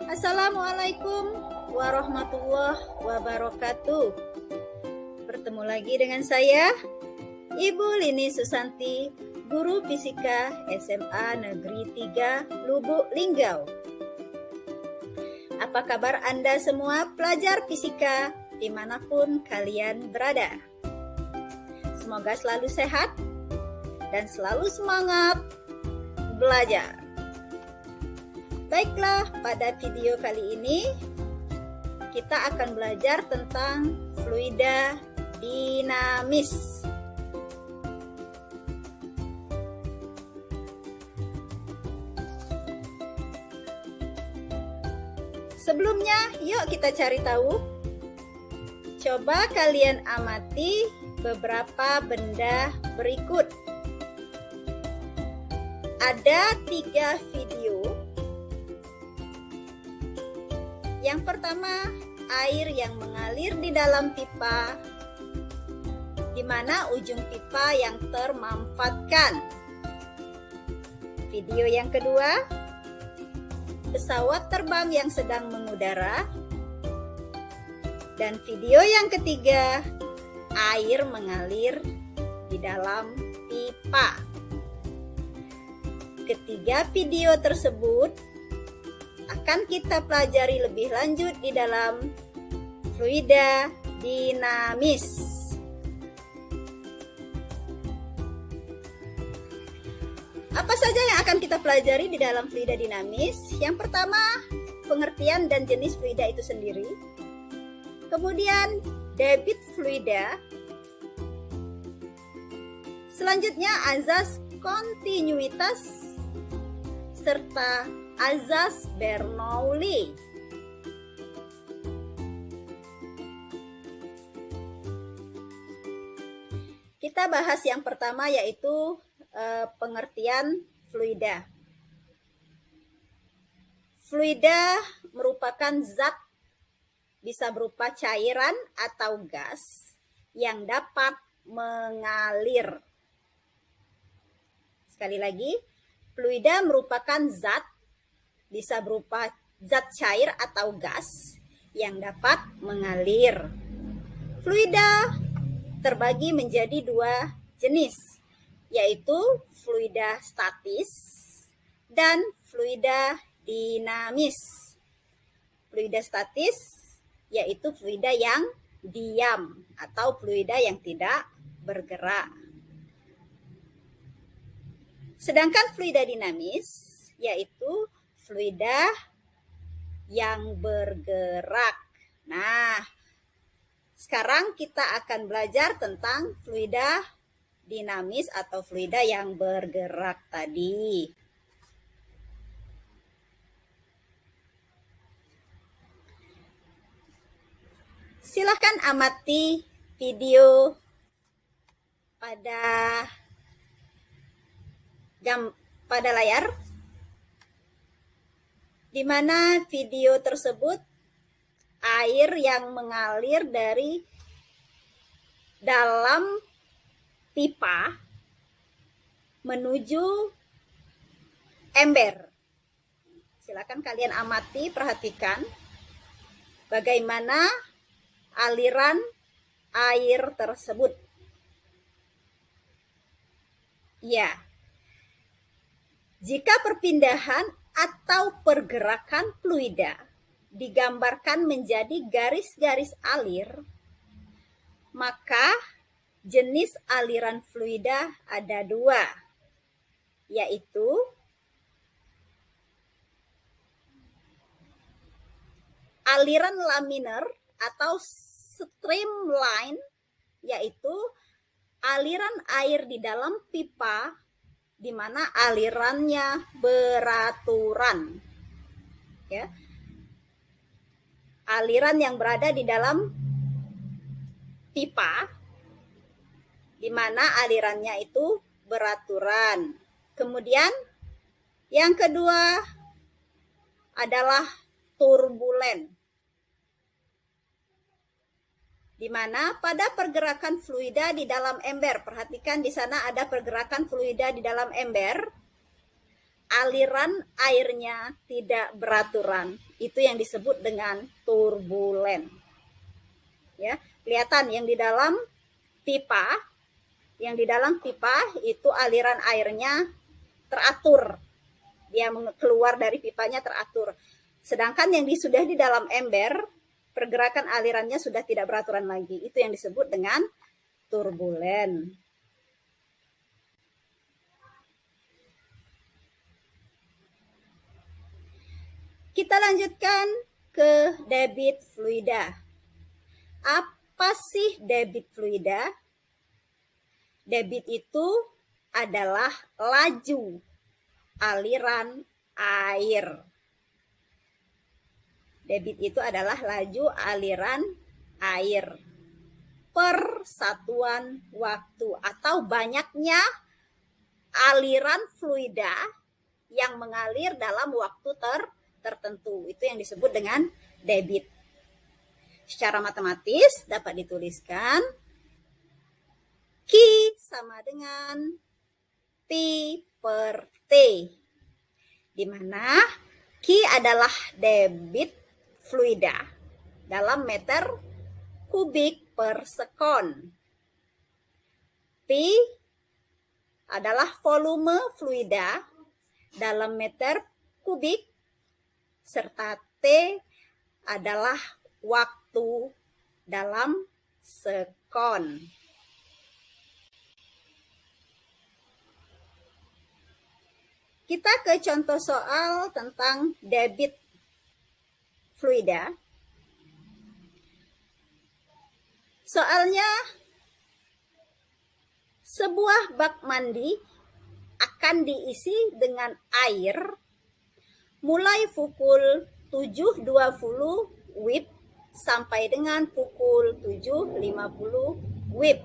Assalamualaikum warahmatullahi wabarakatuh. Bertemu lagi dengan saya, Ibu Lini Susanti, Guru Fisika SMA Negeri 3 Lubuk Linggau. Apa kabar Anda semua pelajar fisika dimanapun kalian berada? Semoga selalu sehat dan selalu semangat belajar. Baiklah, pada video kali ini kita akan belajar tentang fluida dinamis. Sebelumnya, yuk kita cari tahu. Coba kalian amati beberapa benda berikut. Ada 3 video. Yang pertama, air yang mengalir di dalam pipa, di mana ujung pipa yang termanfaatkan. Video yang kedua, pesawat terbang yang sedang mengudara. Dan video yang ketiga, air mengalir di dalam pipa. Ketiga video tersebut akan kita pelajari lebih lanjut di dalam fluida dinamis. Apa saja yang akan kita pelajari di dalam fluida dinamis? Yang pertama, pengertian dan jenis fluida itu sendiri. Kemudian, debit fluida. Selanjutnya, azas kontinuitas serta azas Bernoulli. Kita bahas yang pertama, yaitu pengertian fluida. Fluida merupakan zat, bisa berupa cairan atau gas yang dapat mengalir. Sekali lagi, fluida merupakan zat, bisa berupa zat cair atau gas yang dapat mengalir. Fluida terbagi menjadi 2 jenis, yaitu fluida statis dan fluida dinamis. Fluida statis yaitu fluida yang diam atau fluida yang tidak bergerak. Sedangkan fluida dinamis yaitu fluida yang bergerak. Nah, sekarang kita akan belajar tentang fluida dinamis atau fluida yang bergerak tadi. Silakan amati video pada layar, di mana video tersebut air yang mengalir dari dalam pipa menuju ember. Silakan kalian amati, perhatikan bagaimana aliran air tersebut. Ya, jika perpindahan atau pergerakan fluida digambarkan menjadi garis-garis alir, maka jenis aliran fluida ada 2, yaitu aliran laminar atau streamline, yaitu aliran air di dalam pipa di mana alirannya beraturan. Ya. Aliran yang berada di dalam pipa di mana alirannya itu beraturan. Kemudian yang kedua adalah turbulen, di mana pada pergerakan fluida di dalam ember, perhatikan di sana ada pergerakan fluida di dalam ember, aliran airnya tidak beraturan. Itu yang disebut dengan turbulen. Ya, kelihatan yang di dalam pipa, itu aliran airnya teratur. Dia keluar dari pipanya teratur. Sedangkan yang sudah di dalam ember, pergerakan alirannya sudah tidak beraturan lagi. Itu yang disebut dengan turbulen. Kita lanjutkan ke debit fluida. Apa sih debit fluida? Debit itu adalah laju aliran air. Debit itu adalah laju aliran air per satuan waktu atau banyaknya aliran fluida yang mengalir dalam waktu tertentu. Itu yang disebut dengan debit. Secara matematis dapat dituliskan Q sama dengan P per T, di mana Q adalah debit fluida dalam meter kubik per sekon. P adalah volume fluida dalam meter kubik, serta T adalah waktu dalam sekon. Kita ke contoh soal tentang debit fluida. Soalnya, sebuah bak mandi akan diisi dengan air mulai pukul 7.20 WIB sampai dengan pukul 7.50 WIB.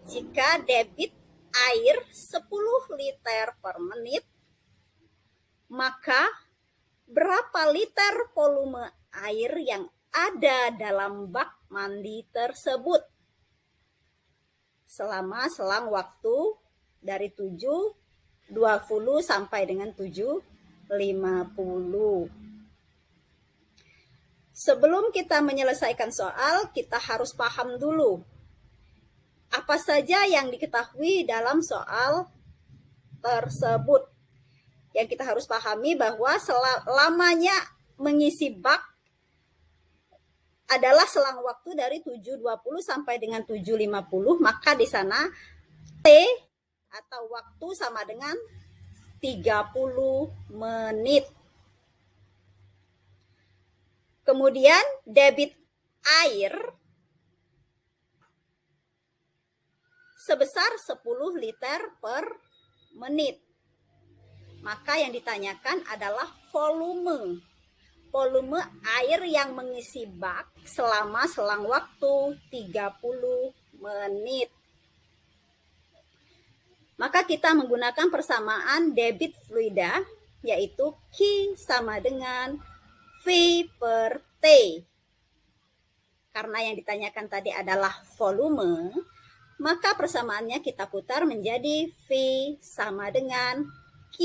Jika debit air 10 liter per menit, maka berapa liter volume air yang ada dalam bak mandi tersebut selama selang waktu dari 7.20 sampai dengan 7.50. Sebelum kita menyelesaikan soal, kita harus paham dulu apa saja yang diketahui dalam soal tersebut. Yang kita harus pahami bahwa selamanya mengisi bak adalah selang waktu dari 7.20 sampai dengan 7.50, maka di sana T atau waktu sama dengan 30 menit. Kemudian debit air sebesar 10 liter per menit. Maka yang ditanyakan adalah volume air yang mengisi bak selama selang waktu 30 menit. Maka kita menggunakan persamaan debit fluida, yaitu Q sama dengan V per T. Karena yang ditanyakan tadi adalah volume, maka persamaannya kita putar menjadi V sama dengan Q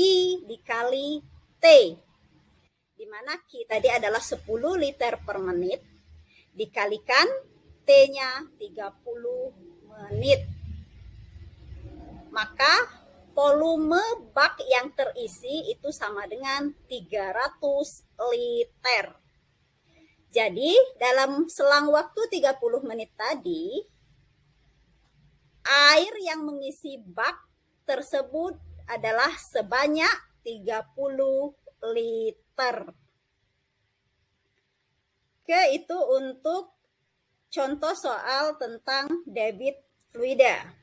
dikali T, di mana Q tadi adalah 10 liter per menit, dikalikan T-nya 30 menit. Maka volume bak yang terisi itu sama dengan 300 liter. Jadi dalam selang waktu 30 menit tadi, air yang mengisi bak tersebut adalah sebanyak 30 liter. Oke, itu untuk contoh soal tentang debit fluida.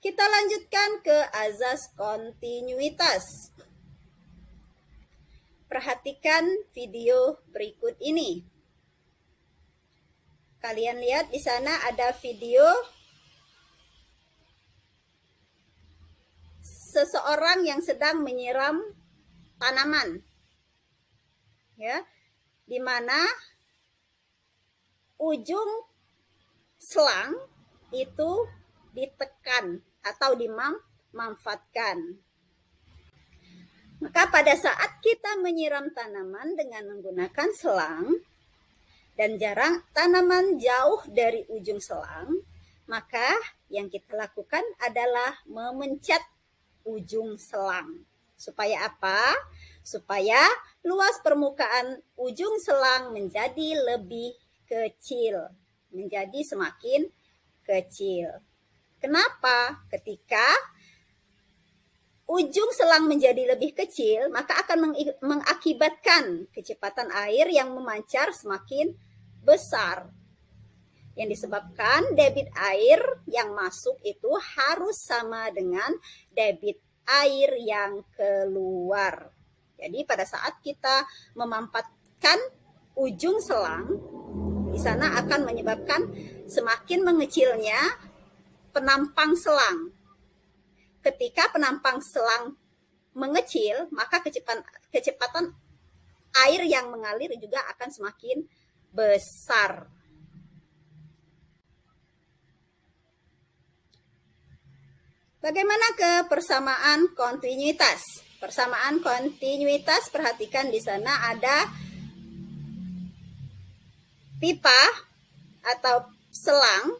Kita lanjutkan ke azas kontinuitas. Perhatikan video berikut ini. Kalian lihat di sana ada video seseorang yang sedang menyiram tanaman. Ya, di mana ujung selang itu ditekan atau dimanfaatkan. Maka pada saat kita menyiram tanaman dengan menggunakan selang dan jarak tanaman jauh dari ujung selang, maka yang kita lakukan adalah memencet ujung selang. Supaya apa? Supaya luas permukaan ujung selang menjadi lebih kecil, menjadi semakin kecil. Kenapa? Ketika ujung selang menjadi lebih kecil, maka akan mengakibatkan kecepatan air yang memancar semakin besar. Yang disebabkan debit air yang masuk itu harus sama dengan debit air yang keluar. Jadi pada saat kita memampatkan ujung selang, di sana akan menyebabkan semakin mengecilnya penampang selang. Ketika penampang selang mengecil, maka kecepatan air yang mengalir juga akan semakin besar. Bagaimana ke persamaan kontinuitas? Persamaan kontinuitas, perhatikan di sana ada pipa atau selang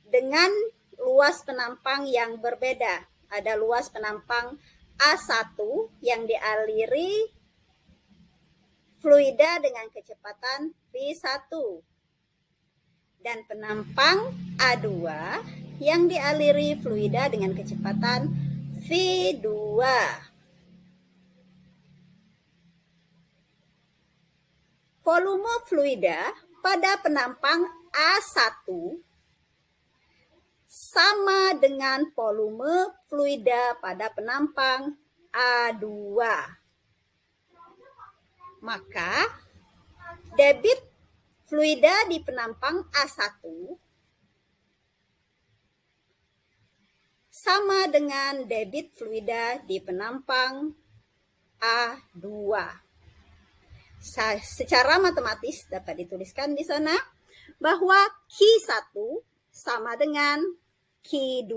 dengan luas penampang yang berbeda. Ada luas penampang A1 yang dialiri fluida dengan kecepatan V1 dan penampang A2 yang dialiri fluida dengan kecepatan V2. Volume fluida pada penampang A1 sama dengan volume fluida pada penampang A2. Maka debit fluida di penampang A1 sama dengan debit fluida di penampang A2. Secara matematis dapat dituliskan di sana bahwa Q1 sama dengan Q2.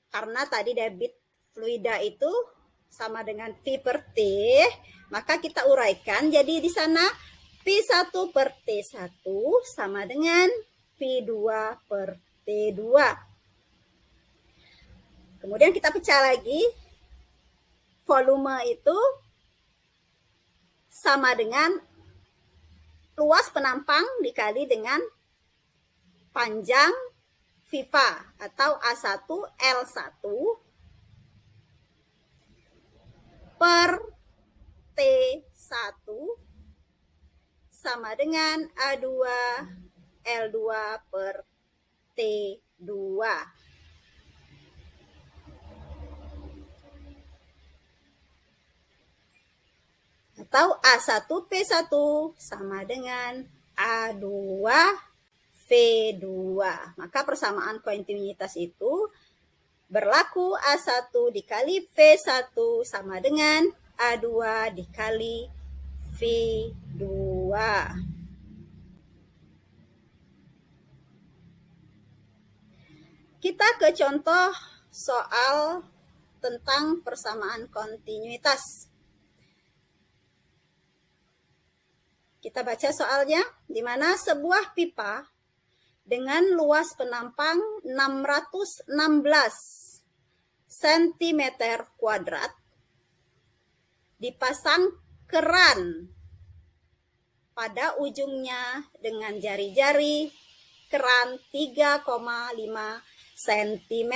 Karena tadi debit fluida itu sama dengan V per T, maka kita uraikan jadi di sana P1 per T1 sama dengan V2 per T2. Kemudian kita pecah lagi, volume itu sama dengan luas penampang dikali dengan panjang pipa atau A1 L1 per T1 sama dengan A2 L2 per T2. Atau A1 P1 sama dengan A2 V2. Maka persamaan kontinuitas itu berlaku A1 dikali V1 sama dengan A2 dikali V2. Kita ke contoh soal tentang persamaan kontinuitas. Kita baca soalnya, di mana sebuah pipa dengan luas penampang 616 cm kuadrat dipasang keran pada ujungnya dengan jari-jari keran 3,5 cm.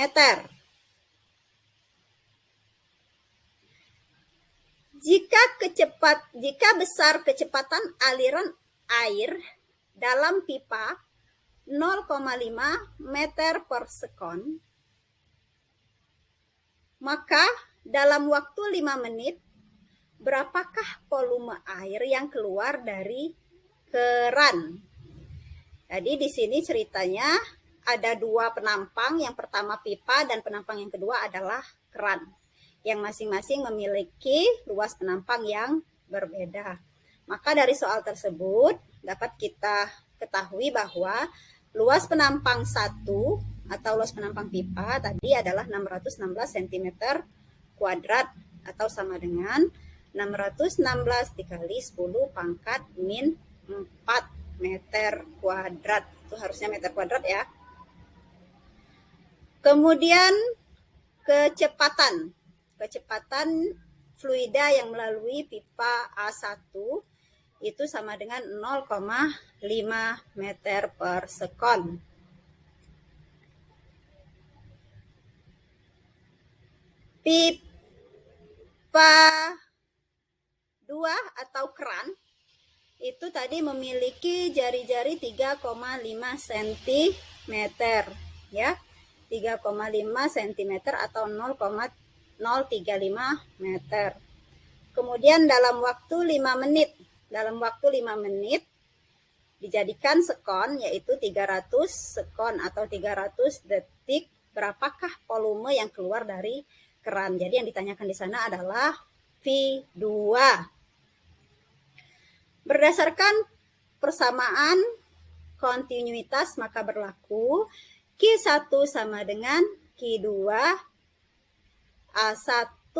Jika besar kecepatan aliran air dalam pipa 0,5 meter per sekon, maka dalam waktu 5 menit, berapakah volume air yang keluar dari keran? Jadi di sini ceritanya ada dua penampang, yang pertama pipa dan penampang yang kedua adalah keran, yang masing-masing memiliki luas penampang yang berbeda. Maka dari soal tersebut dapat kita ketahui bahwa luas penampang 1 atau luas penampang pipa tadi adalah 616 cm kuadrat atau sama dengan 616 dikali 10 pangkat min 4 meter kuadrat. Itu harusnya meter kuadrat ya. Kemudian kecepatan fluida yang melalui pipa A1 itu sama dengan 0,5 meter per sekon. Pipa 2 atau keran itu tadi memiliki jari-jari 3,5 cm ya. 3,5 cm atau 0,035 meter. Kemudian dalam waktu 5 menit dijadikan sekon, yaitu 300 sekon atau 300 detik. Berapakah volume yang keluar dari keran? Jadi yang ditanyakan di sana adalah V2. Berdasarkan persamaan kontinuitas maka berlaku Q1 sama dengan Q2 A1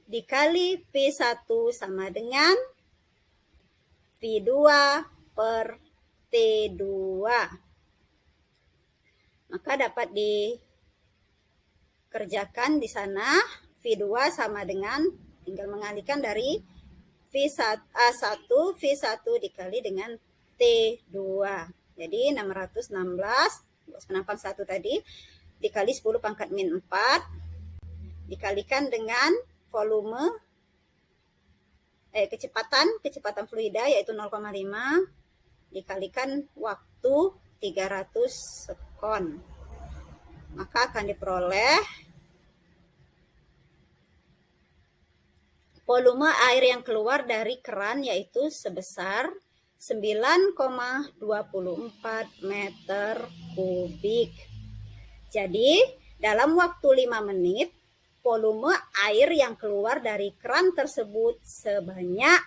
dikali V1 sama dengan V2 per T2. Maka dapat dikerjakan di sana. V2 sama dengan, tinggal mengalihkan dari A1 V1 dikali dengan T2. Jadi 616 penampang 1 tadi dikali 10 pangkat min 4 dikalikan dengan volume kecepatan fluida yaitu 0,5 dikalikan waktu 300 sekon. Maka akan diperoleh volume air yang keluar dari keran yaitu sebesar 9,24 meter kubik. Jadi, dalam waktu 5 menit, volume air yang keluar dari keran tersebut sebanyak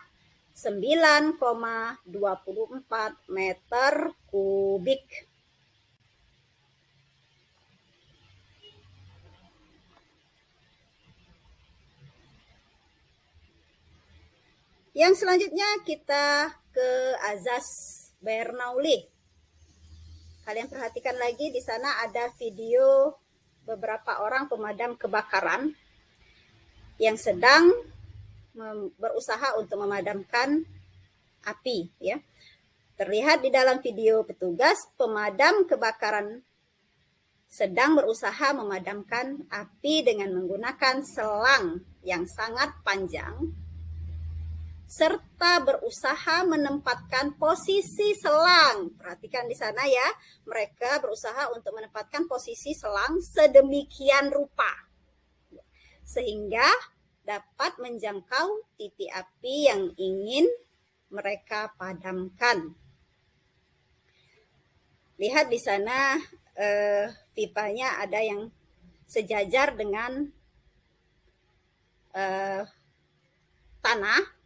9,24 meter kubik. Yang selanjutnya kita ke azas Bernoulli. Kalian perhatikan lagi di sana ada video beberapa orang pemadam kebakaran yang sedang berusaha untuk memadamkan api ya. Terlihat di dalam video petugas pemadam kebakaran sedang berusaha memadamkan api dengan menggunakan selang yang sangat panjang serta berusaha menempatkan posisi selang. Perhatikan di sana ya, mereka berusaha untuk menempatkan posisi selang sedemikian rupa sehingga dapat menjangkau titik api yang ingin mereka padamkan. Lihat di sana pipanya ada yang sejajar dengan tanah.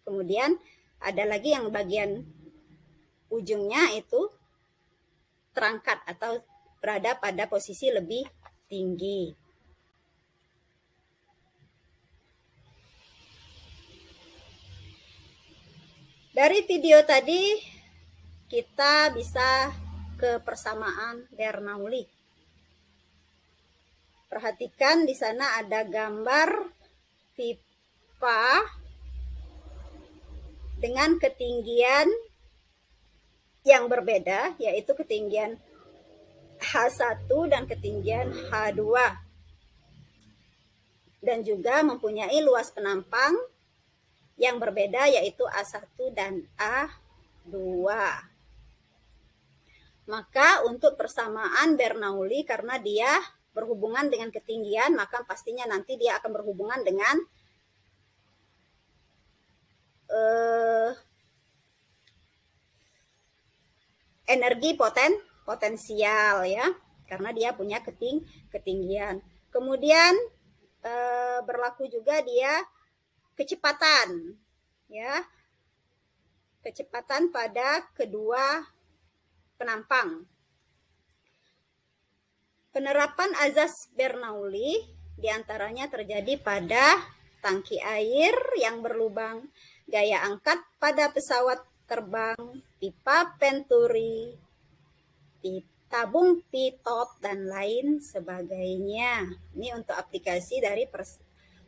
Kemudian ada lagi yang bagian ujungnya itu terangkat atau berada pada posisi lebih tinggi. Dari video tadi kita bisa ke persamaan Bernoulli. Perhatikan di sana ada gambar pipa dengan ketinggian yang berbeda, yaitu ketinggian H1 dan ketinggian H2. Dan juga mempunyai luas penampang yang berbeda, yaitu A1 dan A2. Maka untuk persamaan Bernoulli, karena dia berhubungan dengan ketinggian, maka pastinya nanti dia akan berhubungan dengan energi potensial ya, karena dia punya ketinggian. Kemudian berlaku juga dia kecepatan ya, kecepatan pada kedua penampang. Penerapan azas Bernoulli diantaranya terjadi pada tangki air yang berlubang, gaya angkat pada pesawat terbang, pipa Venturi, tabung pitot, dan lain sebagainya. Ini untuk aplikasi dari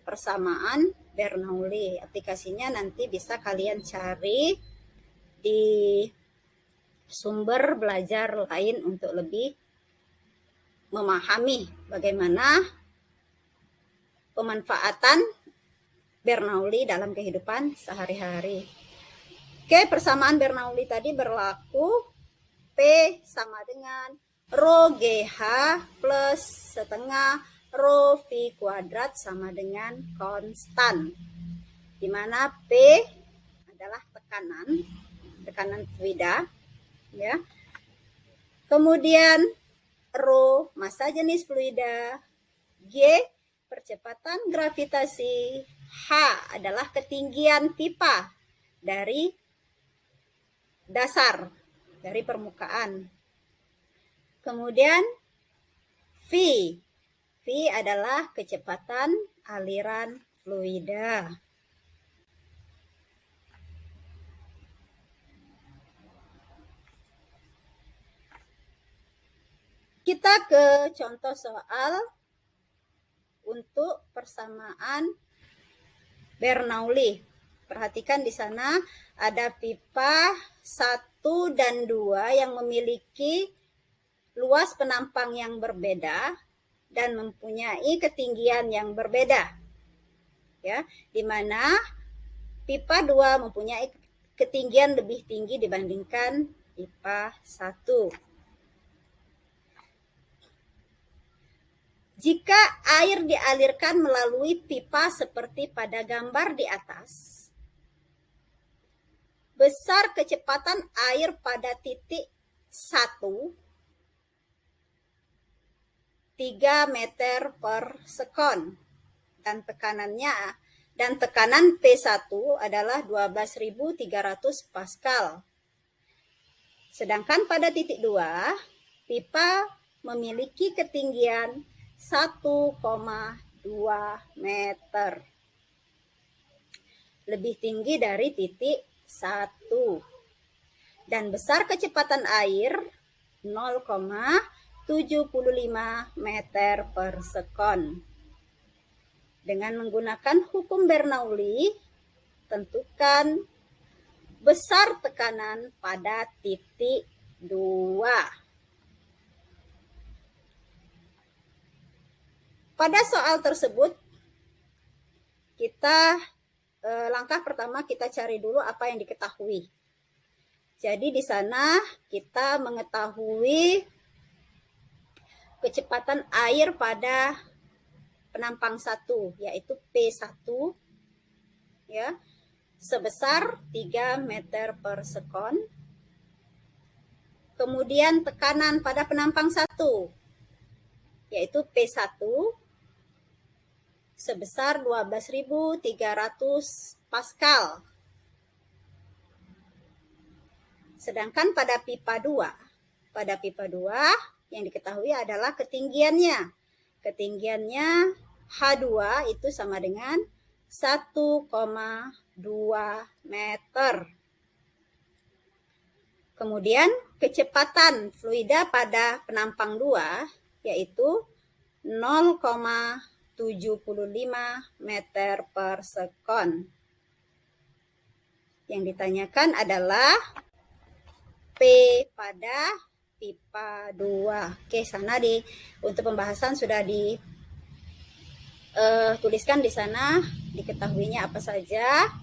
persamaan Bernoulli. Aplikasinya nanti bisa kalian cari di sumber belajar lain untuk lebih memahami bagaimana pemanfaatan Bernoulli dalam kehidupan sehari-hari. Oke, persamaan Bernoulli tadi berlaku P sama dengan rho GH plus setengah rho V kuadrat sama dengan konstan, di mana P adalah tekanan fluida, ya. Kemudian rho massa jenis fluida, G percepatan gravitasi, H adalah ketinggian pipa dari dasar, dari permukaan. Kemudian V adalah kecepatan aliran fluida. Kita ke contoh soal untuk persamaan Bernoulli. Perhatikan di sana ada pipa 1 dan 2 yang memiliki luas penampang yang berbeda dan mempunyai ketinggian yang berbeda. Ya, di mana pipa 2 mempunyai ketinggian lebih tinggi dibandingkan pipa 1. Jika air dialirkan melalui pipa seperti pada gambar di atas, besar kecepatan air pada titik 1 3 meter per sekon, dan tekanan P1 adalah 12.300 Pascal. Sedangkan pada titik 2, pipa memiliki ketinggian 1,2 meter. Lebih tinggi dari titik 1. Dan besar kecepatan air 0,75 meter per sekon. Dengan menggunakan hukum Bernoulli, tentukan besar tekanan pada titik 2. Pada soal tersebut, langkah pertama kita cari dulu apa yang diketahui. Jadi di sana kita mengetahui kecepatan air pada penampang 1, yaitu P1, ya, sebesar 3 meter per sekon. Kemudian tekanan pada penampang 1, yaitu P1, sebesar 12.300 Pascal. Sedangkan pada pipa 2 yang diketahui adalah ketinggiannya. Ketinggiannya H2 itu sama dengan 1,2 meter. Kemudian kecepatan fluida pada penampang 2 yaitu 0,75 meter per sekon. Yang ditanyakan adalah P pada pipa 2. Oke, sana untuk pembahasan sudah dituliskan di sana, diketahuinya apa saja,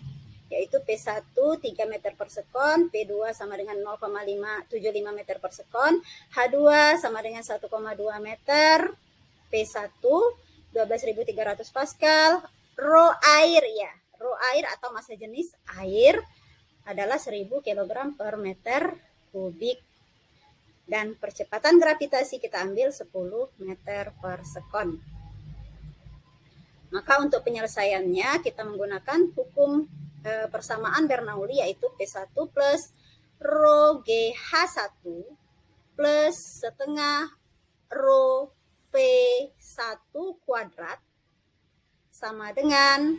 yaitu P1 3 meter per sekon, P2 sama dengan 0,75 meter per sekon, H2 sama dengan 1,2 meter, P1 12.300 Pascal, rho air atau massa jenis air adalah 1000 kg per meter kubik, dan percepatan gravitasi kita ambil 10 meter per sekon. Maka untuk penyelesaiannya kita menggunakan hukum persamaan Bernoulli, yaitu P1 plus rho GH1 plus setengah rho V1 kuadrat sama dengan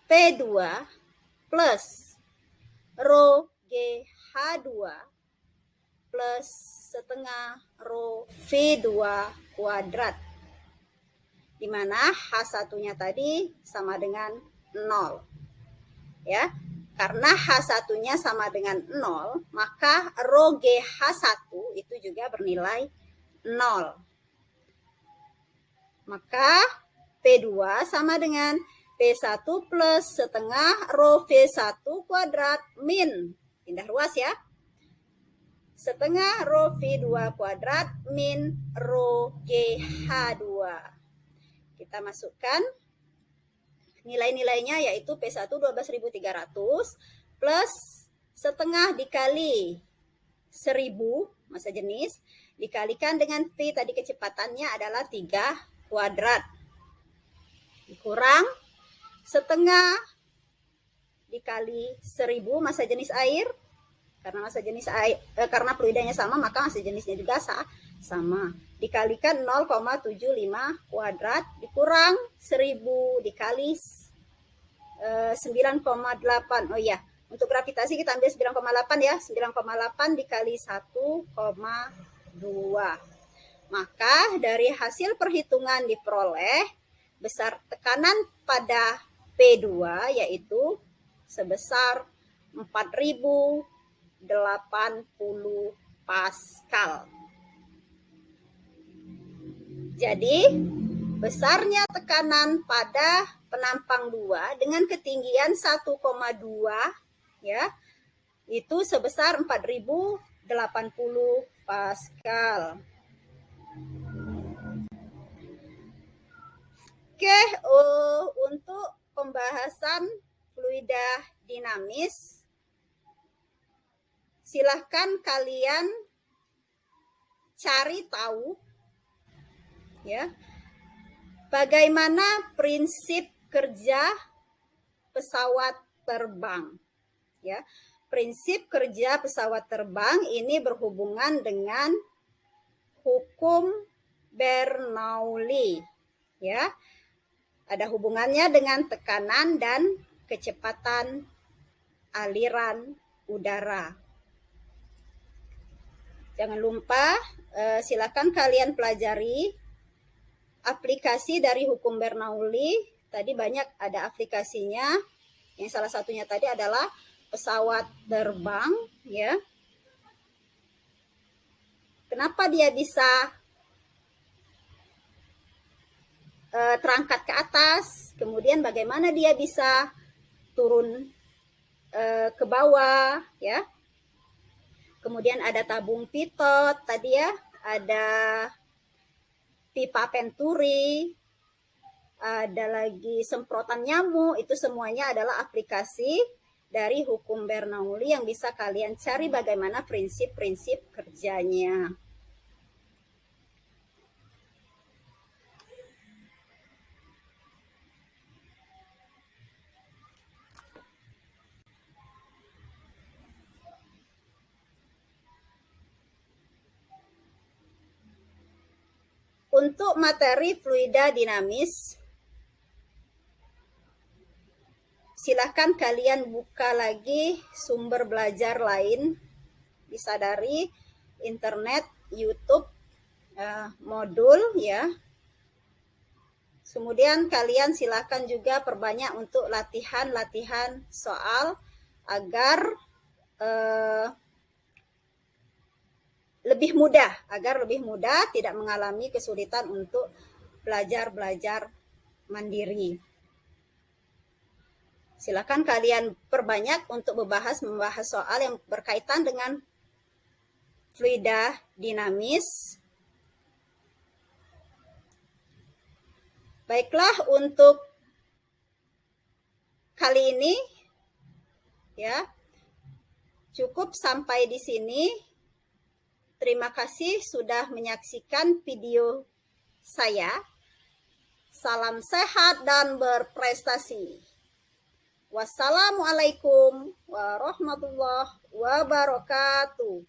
P2 plus rho GH2 plus setengah rho V2 kuadrat, di mana H1-nya tadi sama dengan 0. Ya, karena H1-nya sama dengan 0, maka rho GH1 itu juga bernilai 0. Maka P2 sama dengan P1 plus setengah rho V1 kuadrat min, pindah ruas ya, setengah rho V2 kuadrat min rho GH2. Kita masukkan nilai-nilainya, yaitu P1 12.300 plus setengah dikali 1000 massa jenis dikalikan dengan V tadi kecepatannya adalah 3 kuadrat dikurang setengah dikali 1000 massa jenis air, karena massa jenis air karena fluidanya sama maka massa jenisnya juga sama, dikalikan 0,75 kuadrat dikurang 1000 dikali 9,8. Oh iya, untuk gravitasi kita ambil 9,8 ya, 9,8 dikali 1,2. Maka dari hasil perhitungan diperoleh besar tekanan pada P2 yaitu sebesar 4080 Pascal. Jadi, besarnya tekanan pada penampang 2 dengan ketinggian 1,2 ya, itu sebesar 4080 Pascal. Oke, untuk pembahasan fluida dinamis, silahkan kalian cari tahu ya, bagaimana prinsip kerja pesawat terbang ya. Prinsip kerja pesawat terbang ini berhubungan dengan hukum Bernoulli ya. Ada hubungannya dengan tekanan dan kecepatan aliran udara. Jangan lupa silakan kalian pelajari aplikasi dari hukum Bernoulli. Tadi banyak ada aplikasinya. Yang salah satunya tadi adalah pesawat terbang ya. Kenapa dia bisa terangkat ke atas, kemudian bagaimana dia bisa turun ke bawah ya. Kemudian ada tabung pitot tadi ya, ada pipa Venturi, ada lagi semprotan nyamuk. Itu semuanya adalah aplikasi dari hukum Bernoulli yang bisa kalian cari bagaimana prinsip-prinsip kerjanya. Untuk materi fluida dinamis, silahkan kalian buka lagi sumber belajar lain, bisa dari internet, YouTube, modul ya. Kemudian kalian silahkan juga perbanyak untuk latihan-latihan soal agar lebih mudah, tidak mengalami kesulitan untuk belajar mandiri. Silakan kalian perbanyak untuk membahas soal yang berkaitan dengan fluida dinamis. Baiklah, untuk kali ini ya cukup sampai di sini. Terima kasih sudah menyaksikan video saya. Salam sehat dan berprestasi. Wassalamualaikum warahmatullahi wabarakatuh.